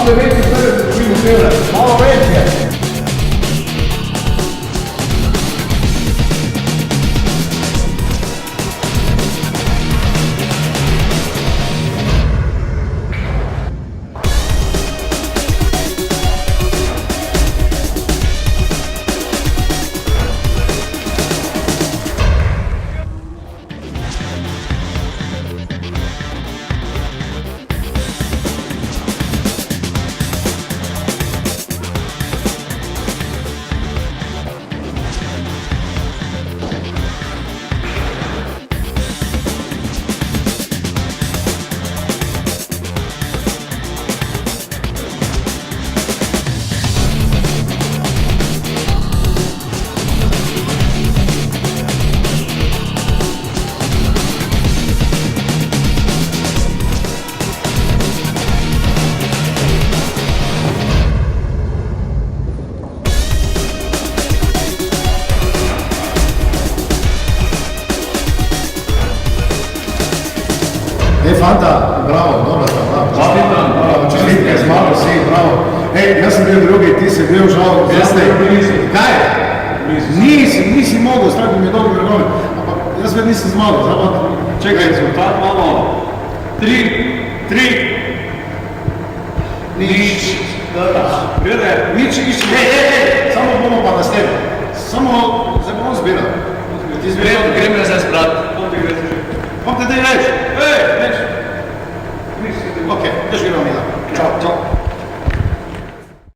se vidi prve, malo veće. Fanta, bravo, dobro sam, bravo, čestitke, malo si, bravo. Ja sam bio drugi, ti si bio žao, kaj? Nisi mogao, staviti mi je dobro vrgove. Ja sve nisam znao, zapravo, čekaj, rezultat malo. 3. Nič. Nič, samo bomo pa na stebi. Samo, zdaj bomo zbirati. Gremo zdaj zbrati. Kom te daj reći? Reći. Ok, još gremo mi da. Ćao.